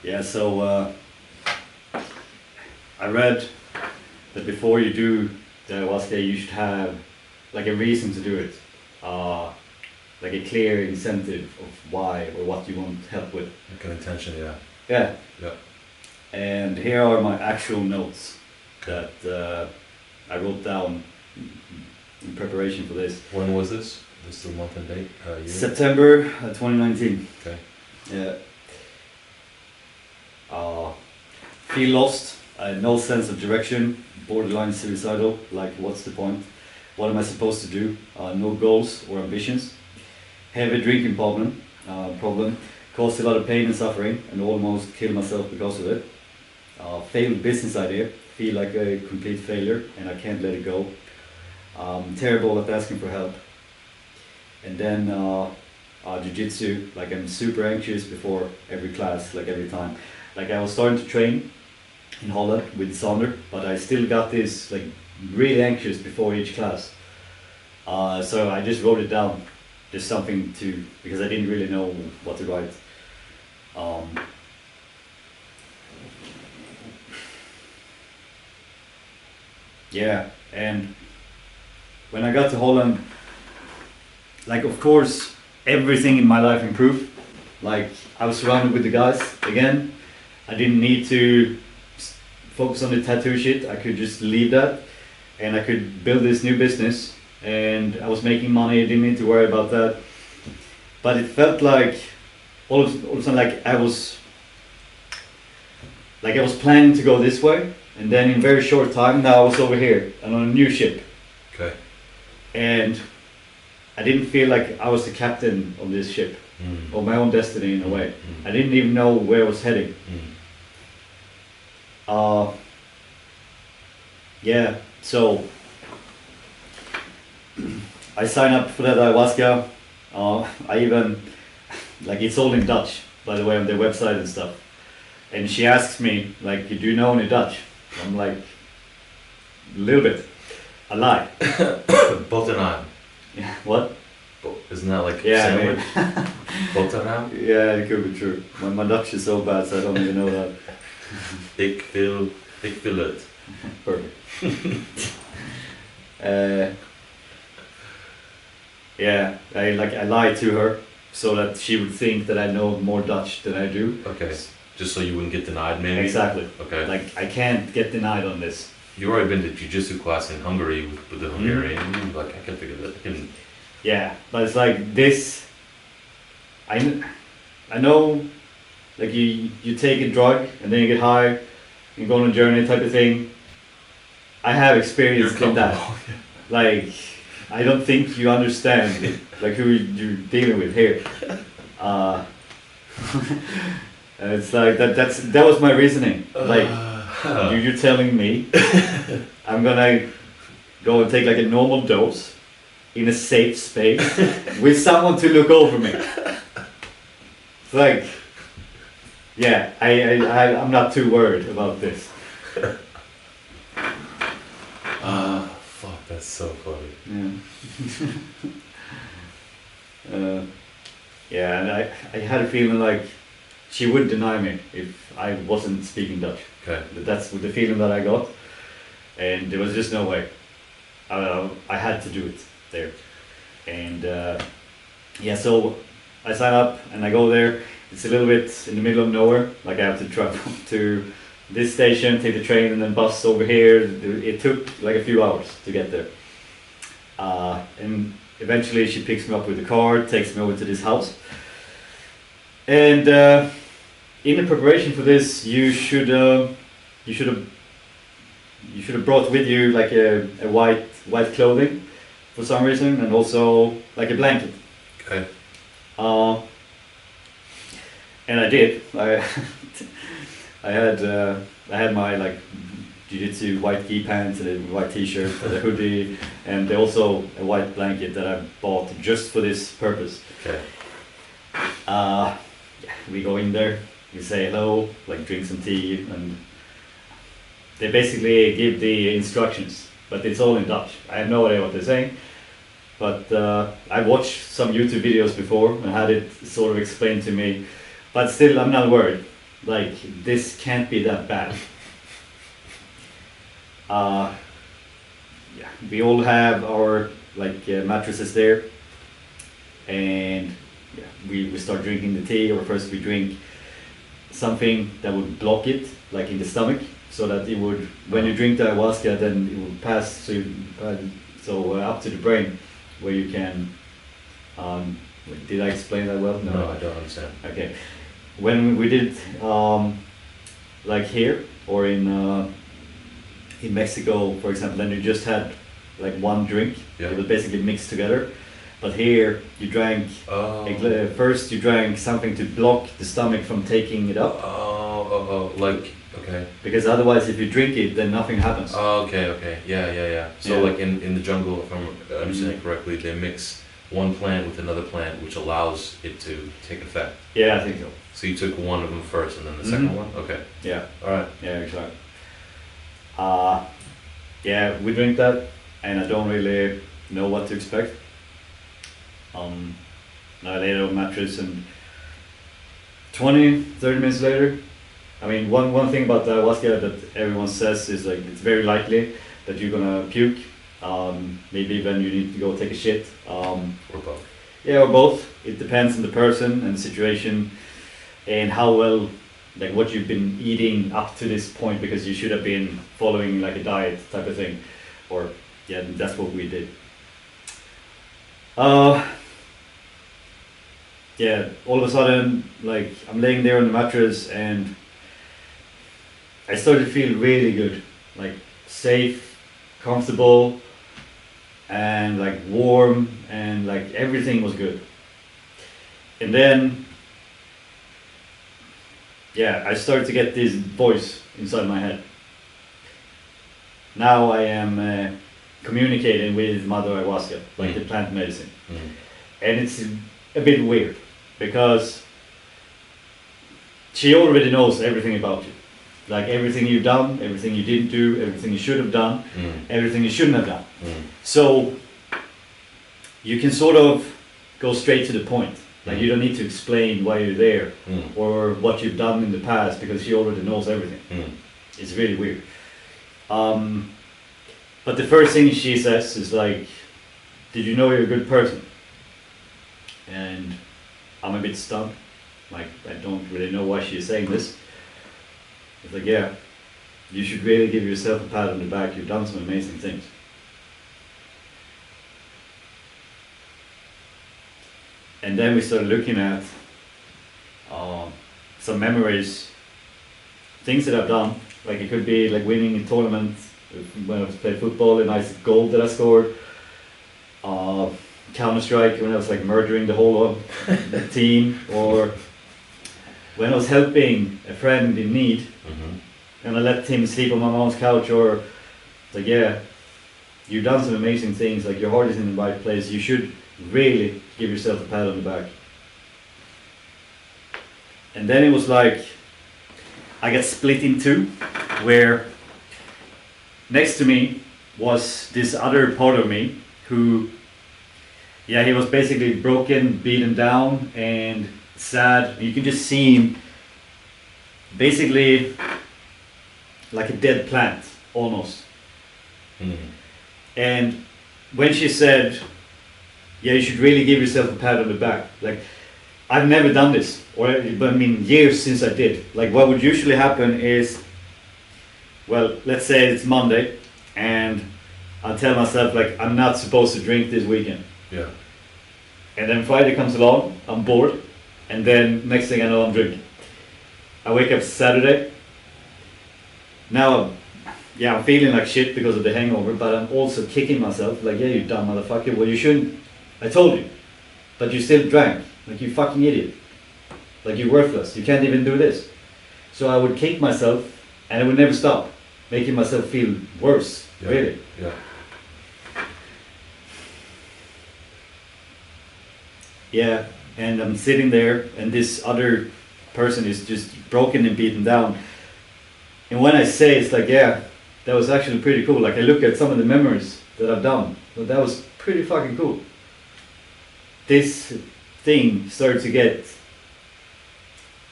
Yeah, so I read that before you do the ayahuasca, you should have like a reason to do it, uh, like a clear incentive of why or what you want help with. Like an intention, yeah. Yeah. Yeah. And here are my actual notes Okay. that I wrote down in preparation for this. When was this? This is the month and date? Year? September 2019. Okay. Yeah. Feel lost, no sense of direction, borderline suicidal, like what's the point? What am I supposed to do? No goals or ambitions. Heavy drinking problem, caused a lot of pain and suffering and almost killed myself because of it. Failed business idea, feel like a complete failure and I can't let it go. Terrible at asking for help. And then jiu-jitsu, like I'm super anxious before every class, like every time. Like I was starting to train in Holland with Sander, but I still got this like really anxious before each class. So I just wrote it down, just something to, because I didn't really know what to write. Yeah, and when I got to Holland, like of course everything in my life improved. Like I was surrounded with the guys again. I didn't need to focus on the tattoo shit. I could just leave that and I could build this new business and I was making money. I didn't need to worry about that. But it felt like all of a sudden like I was planning to go this way, and then in very short time now I was over here and on a new ship. Okay. And I didn't feel like I was the captain of this ship, of my own destiny in a way. I didn't even know where I was heading. Yeah, so I signed up for that ayahuasca. I even, like it's all in Dutch, by the way, on their website and stuff. And she asks me, like, do you know any Dutch? I'm like, a little bit. I lie. Boterham. Yeah, what? Isn't that like Yeah, sandwich? Boterham? Yeah, it could be true. My Dutch is so bad, so I don't even know that. Ik wil het. Perfect. Yeah, I lied to her so that she would think that I know more Dutch than I do. Okay. Just so you wouldn't get denied, maybe? Exactly. Okay. Like I can't get denied on this. You've already been to jiu-jitsu class in Hungary with the Hungarian. Like, I can figure that. I can... Yeah, but it's like this. I know, like you take a drug and then you get high, you go on a journey type of thing. I have experience in that. Like, I don't think you understand like who you're dealing with here. It's like that was my reasoning. Like you're telling me I'm gonna go and take like a normal dose in a safe space with someone to look over me. It's like, yeah, I'm not too worried about this. Fuck, that's so funny. Yeah. Yeah, and I had a feeling like she would deny me if I wasn't speaking Dutch. Okay. That's the feeling that I got, and there was just no way. I had to do it there, and yeah, so I sign up and I go there. It's a little bit in the middle of nowhere. Like I have to travel to this station, take the train, and then bus over here. It took like a few hours to get there, and eventually she picks me up with the car, takes me over to this house. And in the preparation for this, you should have brought with you like a white clothing for some reason, and also like a blanket. Okay. And I did. I had my like jiu-jitsu white gi pants and a white t-shirt and a hoodie, and also a white blanket that I bought just for this purpose. Okay. We go in there, we say hello, like drink some tea, and they basically give the instructions, but it's all in Dutch. I have no idea what they're saying, but I watched some YouTube videos before and had it sort of explained to me, but still I'm not worried. like this can't be that bad. Uh, yeah, we all have our mattresses there, and yeah, we start drinking the tea, or first we drink something that would block it, like in the stomach, so that it would, when you drink the ayahuasca, then it would pass up to the brain, where you can. Did I explain that well? No, I don't understand. Okay, when we did like here or in Mexico, for example, then you just had like one drink. Yeah. It was basically mixed together. But here you drank. First you drank something to block the stomach from taking it up. Like okay. Because otherwise, if you drink it, then nothing happens. Oh, okay. Yeah. So Yeah. like in the jungle, if I'm understanding correctly, they mix one plant with another plant, which allows it to take effect. Yeah, I think so. So you took one of them first, and then the second one. Okay. Yeah. All right. Yeah, exactly. Yeah, we drink that, and I don't really know what to expect. I laid on mattress, and 20-30 minutes later, I mean, one thing about the ayahuasca that everyone says is like it's very likely that you're gonna puke. Maybe when you need to go take a shit. Or both. Yeah, or both. It depends on the person and the situation, and how well, like what you've been eating up to this point, because you should have been following like a diet type of thing, or yeah, that's what we did. Yeah, all of a sudden, like I'm laying there on the mattress, and I started to feel really good, like safe, comfortable, and like warm, and like everything was good. And then, yeah, I started to get this voice inside my head. Now I am communicating with Mother Ayahuasca, like the plant medicine. And it's a bit weird, because she already knows everything about you. Like everything you've done, everything you didn't do, everything you should have done, everything you shouldn't have done. So you can sort of go straight to the point. Like you don't need to explain why you're there or what you've done in the past, because she already knows everything. It's really weird. But the first thing she says is like, "Did you know you're a good person?" And I'm a bit stunned. Like I don't really know why she's saying this. It's like, yeah, you should really give yourself a pat on the back. You've done some amazing things. And then we started looking at some memories, things that I've done. Like it could be like winning a tournament when I was playing football, a nice goal that I scored. Counter-Strike when I was like murdering the whole of the team, or when I was helping a friend in need, and I let him sleep on my mom's couch, or like, yeah, you've done some amazing things, like your heart is in the right place, you should really give yourself a pat on the back. And then it was like, I got split in two, where next to me was this other part of me who, yeah, he was basically broken, beaten down, and sad. You can just see him basically like a dead plant, almost. And when she said, yeah, you should really give yourself a pat on the back, like, I've never done this, or I mean years since I did. Like what would usually happen is, well, let's say it's Monday, and I tell myself like, I'm not supposed to drink this weekend. Yeah. And then Friday comes along, I'm bored, and then next thing I know I'm drinking. I wake up Saturday. Now, yeah, I'm feeling like shit because of the hangover, but I'm also kicking myself, like, yeah, you dumb motherfucker, well you shouldn't, I told you, but you still drank, like you fucking idiot, like you're worthless, you can't even do this. So I would kick myself, and I would never stop, making myself feel worse, really. Yeah. Yeah, and I'm sitting there, and this other person is just broken and beaten down. And when I say, it's like, yeah, that was actually pretty cool. Like I look at some of the memories that I've done, well, that was pretty fucking cool. This thing started to get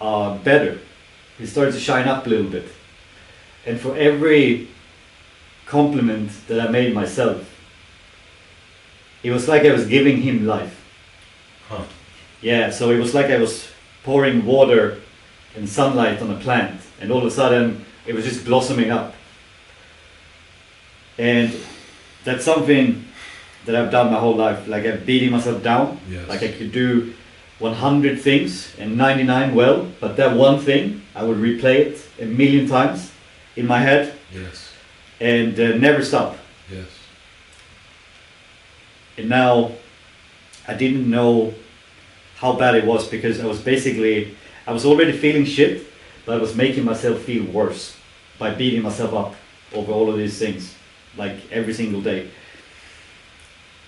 better. he started to shine up a little bit. And for every compliment that I made myself, it was like I was giving him life. Huh. Yeah, so it was like I was pouring water and sunlight on a plant, and all of a sudden it was just blossoming up. And that's something that I've done my whole life. Like I'm beating myself down. Yes. Like I could do 100 things and 99 well, but that one thing I would replay it a million times in my head. Yes. And never stop. Yes. And now I didn't know how bad it was, because I was already feeling shit, but I was making myself feel worse by beating myself up over all of these things, like every single day.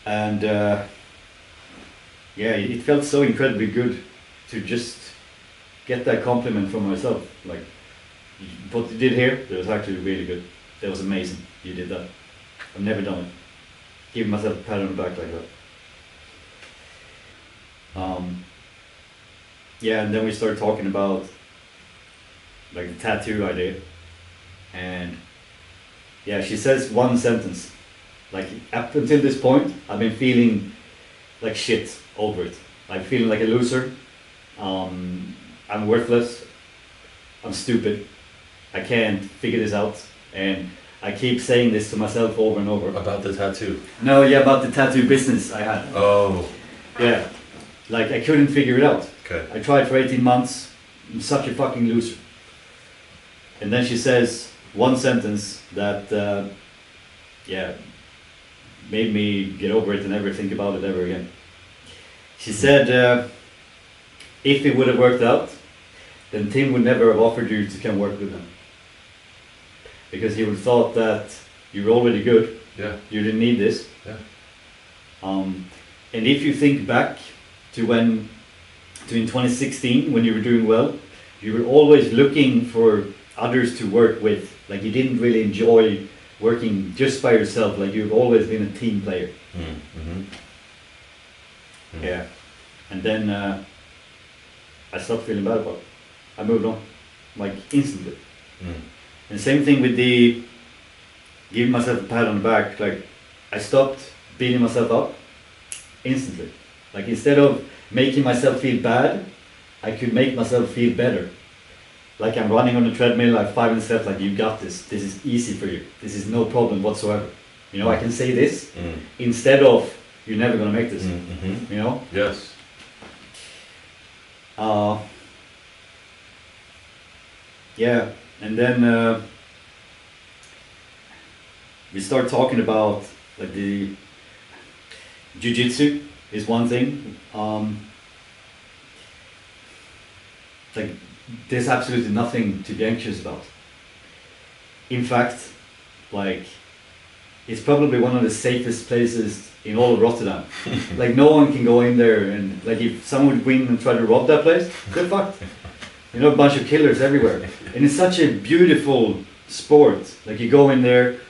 And yeah, it felt so incredibly good to just get that compliment from myself. Like, what you did here, that was actually really good. That was amazing. You did that. I've never done it. Giving myself a pat on the back like that. Yeah, and then we started talking about like the tattoo idea, and yeah, she says one sentence. Like up until this point, I've been feeling like shit over it. I'm feeling like a loser. I'm worthless. I'm stupid. I can't figure this out, and I keep saying this to myself over and over. About the tattoo? No, yeah, about the tattoo business I had. Oh. Yeah, like I couldn't figure it out. Okay. I tried for 18 months. I'm such a fucking loser. And then she says one sentence that, yeah, made me get over it and never think about it ever again. She said, if it would have worked out, then Tim would never have offered you to come work with him. Because he would have thought that you were already good. Yeah. You didn't need this. Yeah. And if you think back to in 2016 when you were doing well, you were always looking for others to work with. Like you didn't really enjoy working just by yourself. Like you've always been a team player. Mm-hmm. Mm. Yeah. And then I stopped feeling bad about it. I moved on, like instantly. Mm. And same thing with the giving myself a pat on the back. Like I stopped beating myself up instantly. Like instead of making myself feel bad, I could make myself feel better. Like I'm running on the treadmill, like 5 minutes left, like you got this. This is easy for you. This is no problem whatsoever. You know, I can say this instead of you're never gonna make this. Mm-hmm. You know? Yes. Yeah, and then we start talking about like the jiu-jitsu is one thing. Like there's absolutely nothing to be anxious about. In fact, like it's probably one of the safest places in all of Rotterdam. Like no one can go in there, and like if someone would go in and try to rob that place, they're fucked. You know, a bunch of killers everywhere. And it's such a beautiful sport. Like you go in there,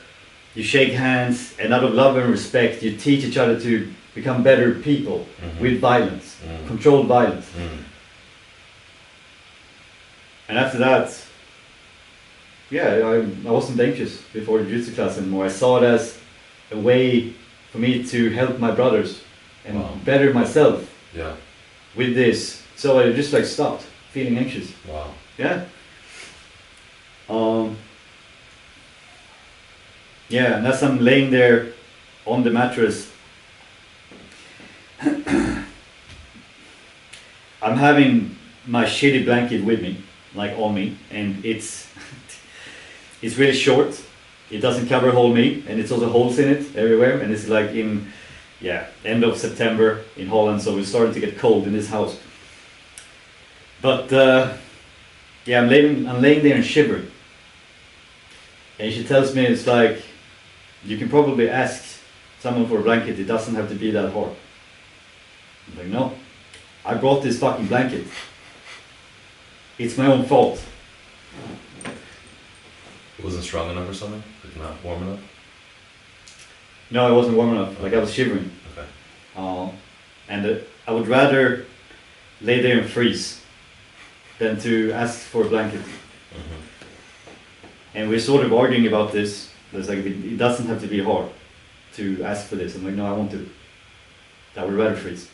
you shake hands, and out of love and respect, you teach each other to become better people with violence, controlled violence. And after that, yeah, I wasn't anxious before the jiu-jitsu class anymore. I saw it as a way for me to help my brothers and better myself with this. So I just like stopped feeling anxious. Wow. Yeah. Yeah, and as I'm laying there on the mattress, I'm having my shitty blanket with me, like on me, and it's really short. It doesn't cover whole me, and it's also holes in it everywhere, and it's like in end of September in Holland, so we're starting to get cold in this house. But yeah, I'm laying there and shivering, and she tells me it's like you can probably ask someone for a blanket. It doesn't have to be that hard. I'm like, no, I brought this fucking blanket. It's my own fault. It wasn't strong enough or something? Like not warm enough? No, it wasn't warm enough. Like I was shivering. Okay. And I would rather lay there and freeze than to ask for a blanket. And we're sort of arguing about this. It's like, it doesn't have to be hard to ask for this. I'm like, no, I won't do it. I would rather freeze.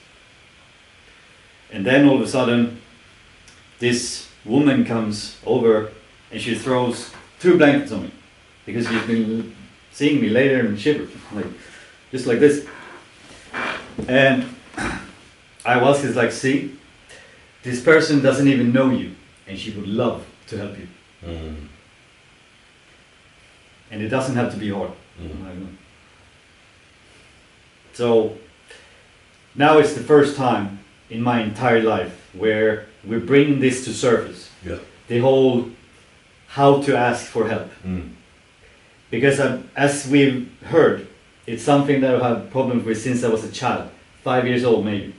And then all of a sudden, this woman comes over and she throws 2 blankets on me because she's been seeing me later and shiver, like just like this. And Ayahuasca is like, see, this person doesn't even know you, and she would love to help you. Mm. And it doesn't have to be hard. Mm. So now it's the first time in my entire life where we're bringing this to surface. Yeah. The whole how to ask for help. Mm. Because as we've heard, it's something that I've had problems with since I was a child, 5 years old maybe.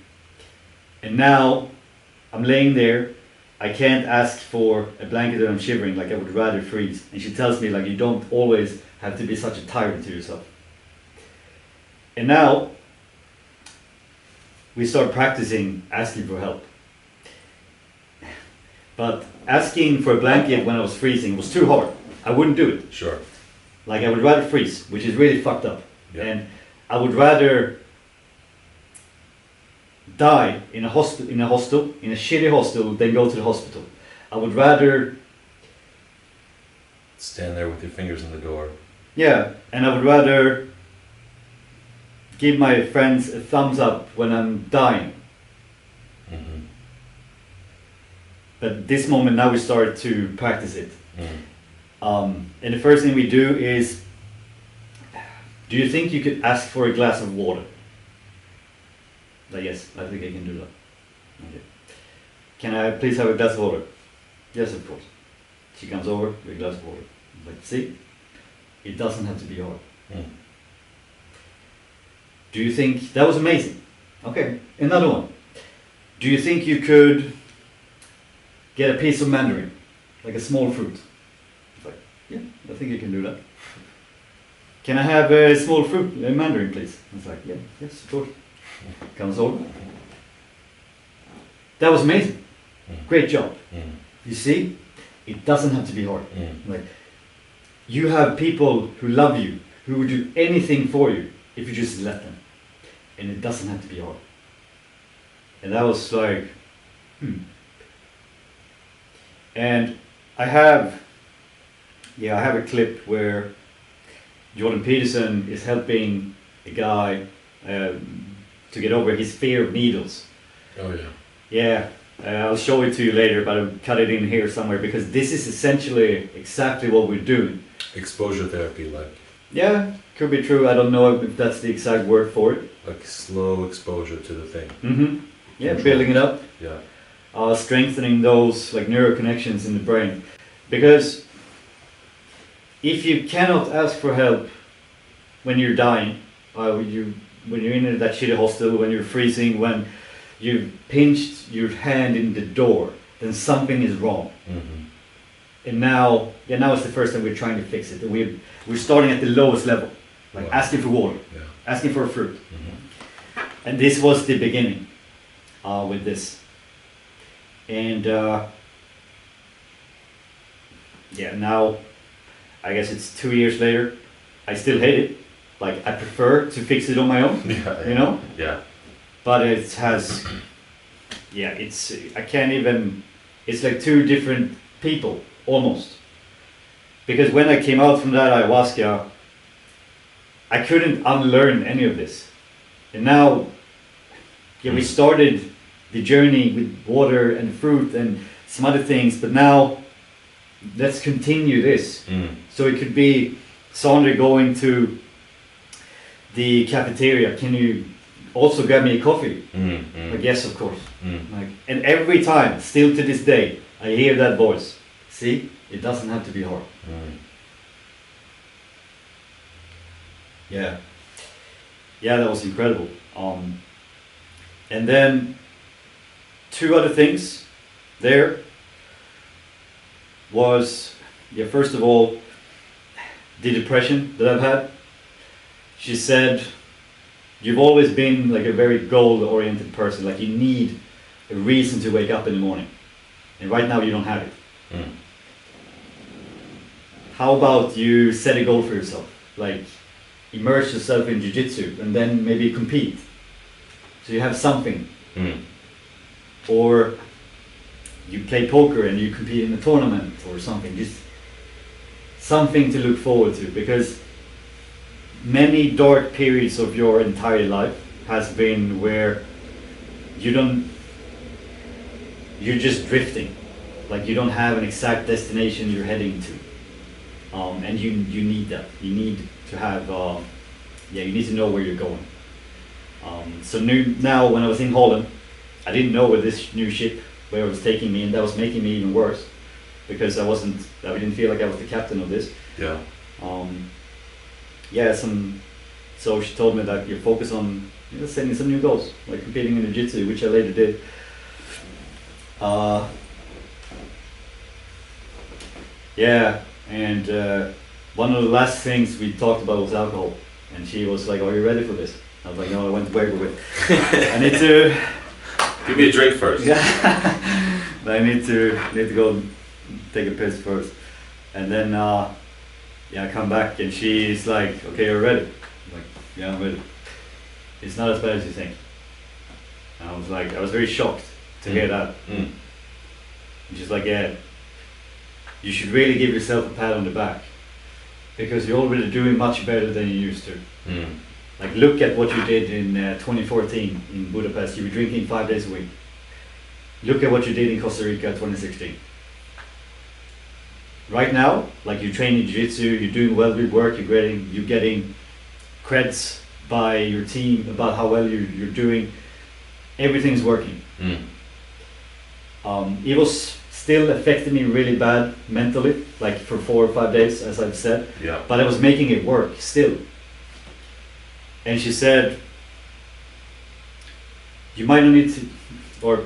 And now I'm laying there, I can't ask for a blanket and I'm shivering, like I would rather freeze. And she tells me, like, you don't always have to be such a tyrant to yourself. And now we start practicing asking for help. But asking for a blanket when I was freezing was too hard. I wouldn't do it. Sure. Like, I would rather freeze, which is really fucked up. Yeah. And I would rather die in a hostel, in a shitty hostel, than go to the hospital. I would rather, Stand there with your fingers in the door. yeah, and I would rather give my friends a thumbs up when I'm dying. Mm-hmm. But this moment now we start to practice it. Mm. And the first thing we do is, do you think you could ask for a glass of water? Like, yes, I think I can do that. Okay. Can I please have a glass of water? Yes, of course. She comes over with a glass of water. I'm like, see, it doesn't have to be hard. Mm. Do you think, that was amazing. Okay, another one. Do you think you could get a piece of mandarin, like a small fruit? It's like, yeah, I think you can do that. Can I have a small fruit, a mandarin, please? It's like, yeah, yes, of course. Comes over. That was amazing. Mm. Great job. Mm. You see, it doesn't have to be hard. Mm. Like, you have people who love you, who would do anything for you if you just let them. And it doesn't have to be hard. And that was like, And I have a clip where Jordan Peterson is helping a guy to get over his fear of needles. Oh yeah. Yeah, I'll show it to you later, but I'll cut it in here somewhere because this is essentially exactly what we're doing. Exposure therapy, like Yeah, could be true. I don't know if that's the exact word for it. slow exposure to the thing. Mm-hmm. Yeah, Control. building it up. Yeah. Strengthening those like neural connections in the brain. Because if you cannot ask for help when you're dying, when you're in that shitty hostel, when you're freezing, when you've pinched your hand in the door, then something is wrong. Mm-hmm. And now it's the first time we're trying to fix it. And we're starting at the lowest level, like Wow. asking for water, Yeah. asking for a fruit. Mm-hmm. And this was the beginning with this. And now I guess it's 2 years later. I still hate it. Like, I prefer to fix it on my own, Yeah. you know? Yeah. But it has, I can't even, it's like 2 different people, almost. Because when I came out from that ayahuasca, I couldn't unlearn any of this. And now, we started the journey with water and fruit and some other things, but now, let's continue this. Mm. So it could be Sander going to the cafeteria, can you also grab me a coffee? Mm. Mm. Like, yes, of course. Mm. Like, and every time, still to this day, I hear that voice. See, it doesn't have to be hard. Mm. Yeah, that was incredible. And then 2 other things there was, first of all, the depression that I've had. She said, you've always been like a very goal-oriented person, like you need a reason to wake up in the morning. And right now you don't have it. Mm. how about you set a goal for yourself? Like, immerse yourself in jiu-jitsu and then maybe compete. So you have something. Or you play poker and you compete in a tournament or something. Just something to look forward to, because many dark periods of your entire life has been where you're just drifting. Like, you don't have an exact destination you're heading to. And you need that. You need to have, you need to know where you're going. So now when I was in Holland, I didn't know where this new ship, where it was taking me, and that was making me even worse, because I didn't feel like I was the captain of this. Yeah. So she told me that you focus on setting some new goals, like competing in jiu-jitsu, which I later did. And one of the last things we talked about was alcohol, and she was like, "Are you ready for this?" I was like, "No, I went way with. I need to give me a drink first." Yeah, I need to go take a piss first, and then I come back and she's like, "Okay, you're ready." I'm like, "Yeah, I'm ready. It's not as bad as you think." And I was very shocked to hear that. And she's like, "Yeah, you should really give yourself a pat on the back, because you're already doing much better than you used to. Like, look at what you did in 2014 in Budapest. You were drinking 5 days a week. Look at what you did in Costa Rica 2016. Right now, like, you're training jiu-jitsu, you're doing well with work, you're getting creds by your team about how well you're doing. Everything's working." It was still affected me really bad mentally, like for 4 or 5 days, as I've said. Yeah. But I was making it work still. And she said, "You might not need to, or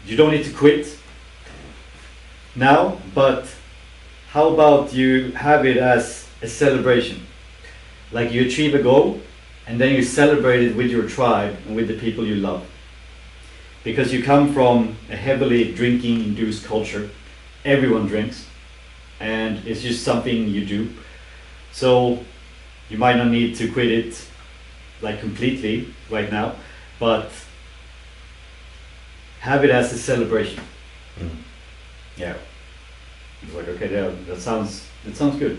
you don't need to quit now, but how about you have it as a celebration? Like, you achieve a goal and then you celebrate it with your tribe and with the people you love. Because you come from a heavily drinking induced culture. Everyone drinks, and it's just something you do. So you might not need to quit it like completely right now, but have it as a celebration." Yeah. I was like, "Okay, yeah, that sounds good."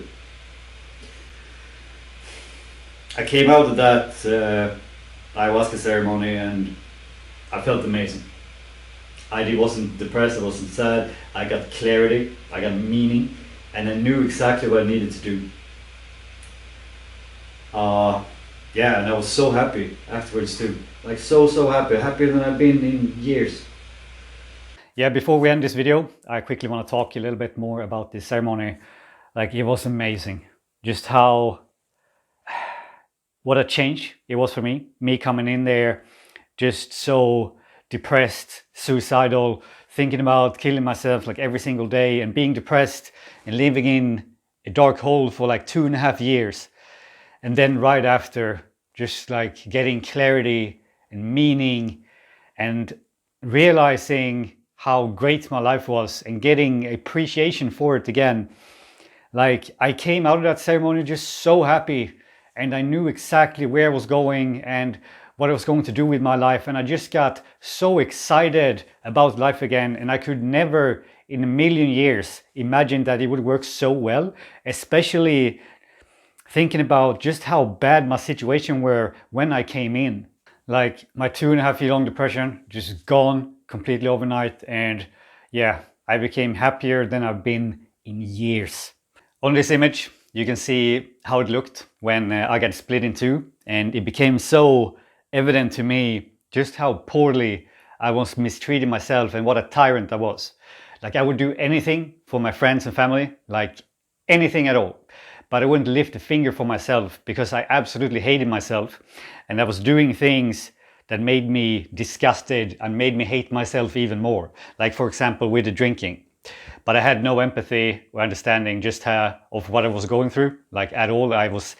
I came out of that ayahuasca ceremony and I felt amazing. I wasn't depressed, I wasn't sad, I got clarity, I got meaning, and I knew exactly what I needed to do. And I was so happy afterwards too. Like, so happy, happier than I've been in years. Yeah, before we end this video, I quickly want to talk a little bit more about this ceremony. Like, it was amazing. Just what a change it was for me. Me coming in there, just so depressed, suicidal, thinking about killing myself like every single day, and being depressed and living in a dark hole for like 2.5 years. And then right after, just like getting clarity and meaning and realizing how great my life was and getting appreciation for it again. Like, I came out of that ceremony just so happy, and I knew exactly where I was going and what I was going to do with my life. And I just got so excited about life again. And I could never in a million years imagine that it would work so well, especially thinking about just how bad my situation were when I came in. Like, my 2.5 year long depression just gone completely overnight. And yeah, I became happier than I've been in years. On this image, you can see how it looked when I got split in two, and it became so evident to me just how poorly I was mistreating myself and what a tyrant I was. Like, I would do anything for my friends and family, like anything at all, but I wouldn't lift a finger for myself because I absolutely hated myself, and I was doing things that made me disgusted and made me hate myself even more. Like, for example, with the drinking. But I had no empathy or understanding just of what I was going through, like, at all. I was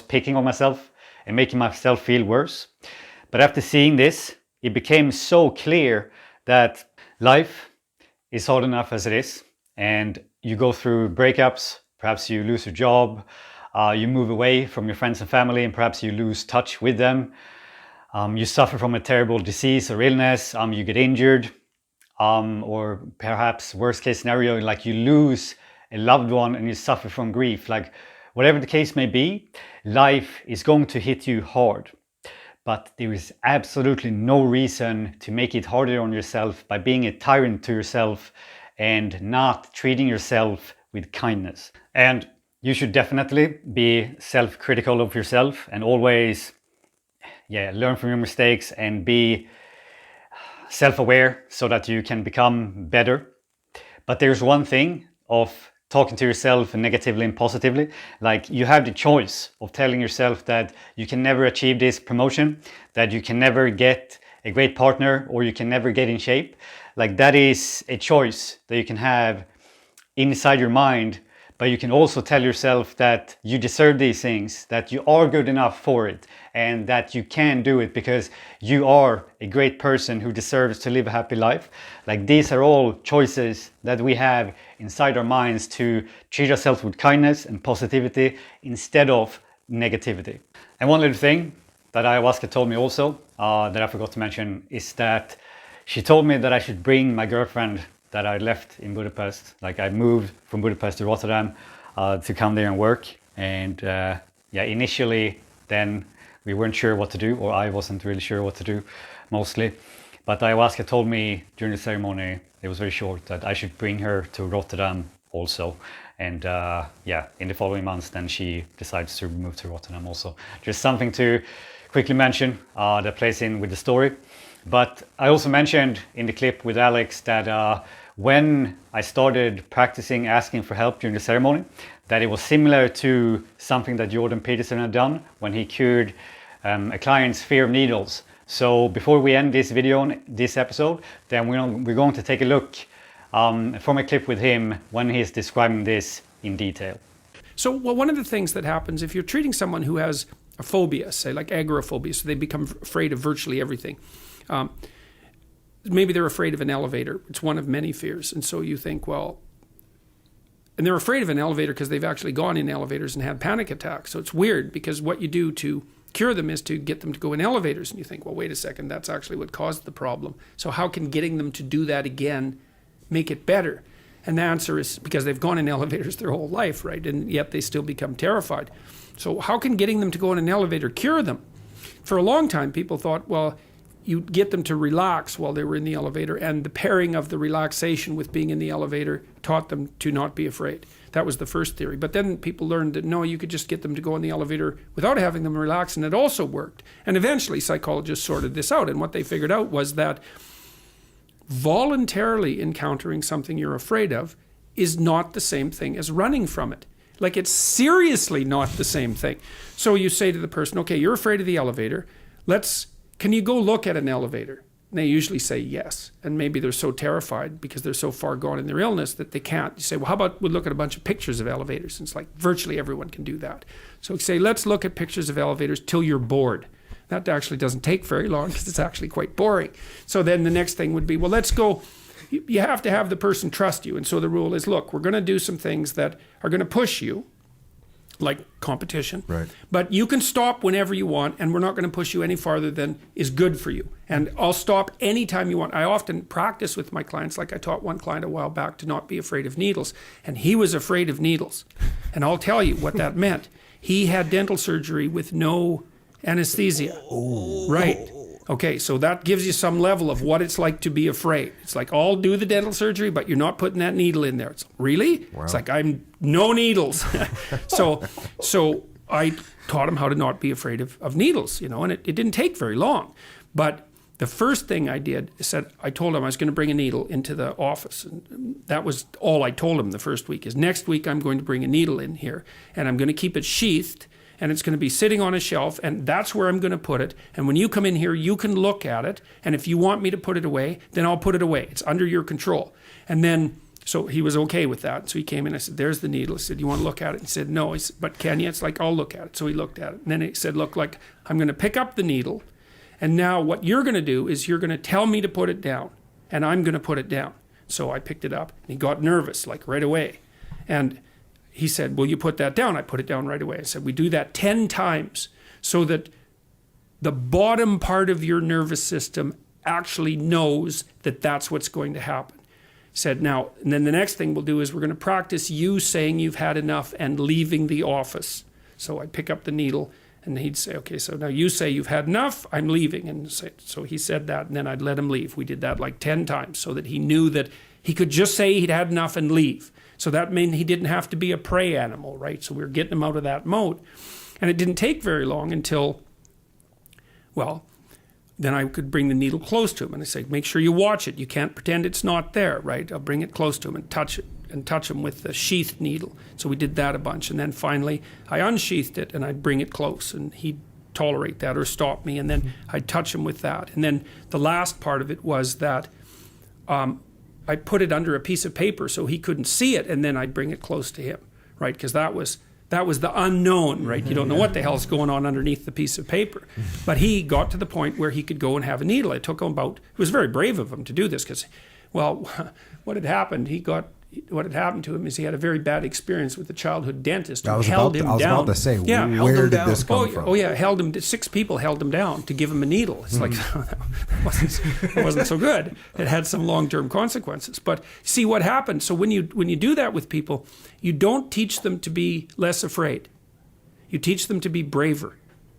picking on myself and making myself feel worse. But after seeing this, it became so clear that life is hard enough as it is, and you go through breakups, perhaps you lose your job, you move away from your friends and family, and perhaps you lose touch with them. You suffer from a terrible disease or illness, you get injured, or perhaps worst case scenario, like you lose a loved one and you suffer from grief. Like whatever the case may be, life is going to hit you hard. But there is absolutely no reason to make it harder on yourself by being a tyrant to yourself and not treating yourself with kindness. And you should definitely be self-critical of yourself and always learn from your mistakes and be self-aware so that you can become better. But there's one thing of talking to yourself negatively and positively. Like you have the choice of telling yourself that you can never achieve this promotion, that you can never get a great partner, or you can never get in shape. Like that is a choice that you can have inside your mind. But you can also tell yourself that you deserve these things, that you are good enough for it, and that you can do it because you are a great person who deserves to live a happy life. Like these are all choices that we have inside our minds to treat ourselves with kindness and positivity instead of negativity. And one little thing that Ayahuasca told me also, that I forgot to mention, is that she told me that I should bring my girlfriend that I left in Budapest. Like I moved from Budapest to Rotterdam to come there and work. And initially then we weren't sure what to do, or I wasn't really sure what to do mostly. But Ayahuasca told me during the ceremony, it was very short, that I should bring her to Rotterdam also. And in the following months then she decides to move to Rotterdam also. Just something to quickly mention that plays in with the story. But I also mentioned in the clip with Alex that when I started practicing asking for help during the ceremony, that it was similar to something that Jordan Peterson had done when he cured a client's fear of needles. So before we end this video, on this episode, then we're going to take a look from a clip with him when he's describing this in detail. So one of the things that happens if you're treating someone who has a phobia, say like agoraphobia, so they become afraid of virtually everything. Maybe they're afraid of an elevator. It's one of many fears. And so you think, well, and they're afraid of an elevator because they've actually gone in elevators and had panic attacks. So it's weird because what you do to cure them is to get them to go in elevators. And you think, well, wait a second, that's actually what caused the problem. So how can getting them to do that again make it better? And the answer is because they've gone in elevators their whole life, right? And yet they still become terrified. So how can getting them to go in an elevator cure them? For a long time, people thought, well, you get them to relax while they were in the elevator, and the pairing of the relaxation with being in the elevator taught them to not be afraid. That was the first theory. But then people learned that no, you could just get them to go in the elevator without having them relax, and it also worked. And eventually psychologists sorted this out, and what they figured out was that voluntarily encountering something you're afraid of is not the same thing as running from it. Like it's seriously not the same thing. So you say to the person, okay, you're afraid of the elevator. Can you go look at an elevator? And they usually say yes. And maybe they're so terrified because they're so far gone in their illness that they can't. You say, well, how about we look at a bunch of pictures of elevators? And it's like virtually everyone can do that. So we say, let's look at pictures of elevators till you're bored. That actually doesn't take very long because it's actually quite boring. So then the next thing would be, well, let's go. You have to have the person trust you. And so the rule is, look, we're going to do some things that are going to push you, like competition. Right. But you can stop whenever you want, and we're not going to push you any farther than is good for you. And I'll stop anytime you want. I often practice with my clients, like I taught one client a while back to not be afraid of needles. And he was afraid of needles. And I'll tell you what that meant. He had dental surgery with no anesthesia. Oh. Right. Okay, so that gives you some level of what it's like to be afraid. It's like, I'll do the dental surgery, but you're not putting that needle in there. It's really? Wow. It's like, I'm no needles. So I taught him how to not be afraid of needles, and it didn't take very long. But the first thing I did is I told him I was going to bring a needle into the office. And that was all I told him the first week is next week I'm going to bring a needle in here and I'm going to keep it sheathed. And it's going to be sitting on a shelf, and that's where I'm going to put it. And when you come in here, you can look at it. And if you want me to put it away, then I'll put it away. It's under your control. And then, so he was okay with that. So he came in, I said, there's the needle. I said, you want to look at it? He said, no. He said, but can you? It's like, I'll look at it. So he looked at it. And then he said, look, like, I'm going to pick up the needle. And now what you're going to do is you're going to tell me to put it down. And I'm going to put it down. So I picked it up, and he got nervous, like right away. And he said, will you put that down? I put it down right away. I said, we do that 10 times so that the bottom part of your nervous system actually knows that that's what's going to happen. He said, now, and then the next thing we'll do is we're going to practice you saying you've had enough and leaving the office. So I'd pick up the needle, and he'd say, okay, so now you say you've had enough, I'm leaving. And so he said that, and then I'd let him leave. We did that like 10 times so that he knew that he could just say he'd had enough and leave. So that meant he didn't have to be a prey animal, right? So we were getting him out of that mode. And it didn't take very long until, well, then I could bring the needle close to him. And I say, make sure you watch it. You can't pretend it's not there, right? I'll bring it close to him and touch it, and touch him with the sheathed needle. So we did that a bunch. And then finally, I unsheathed it, and I'd bring it close. And he'd tolerate that or stop me. And then I'd touch him with that. And then the last part of it was that I put it under a piece of paper so he couldn't see it, and then I'd bring it close to him, right? Because that was the unknown, right? You don't know what the hell's going on underneath the piece of paper. But he got to the point where he could go and have a needle. It took him it was very brave of him to do this because, well, what had happened to him is he had a very bad experience with the childhood dentist who held him down. I was about to say, where did this come from? Oh yeah, 6 people held him down to give him a needle. It's like, that wasn't so good. It had some long-term consequences. But see what happened. So when you do that with people, you don't teach them to be less afraid. You teach them to be braver.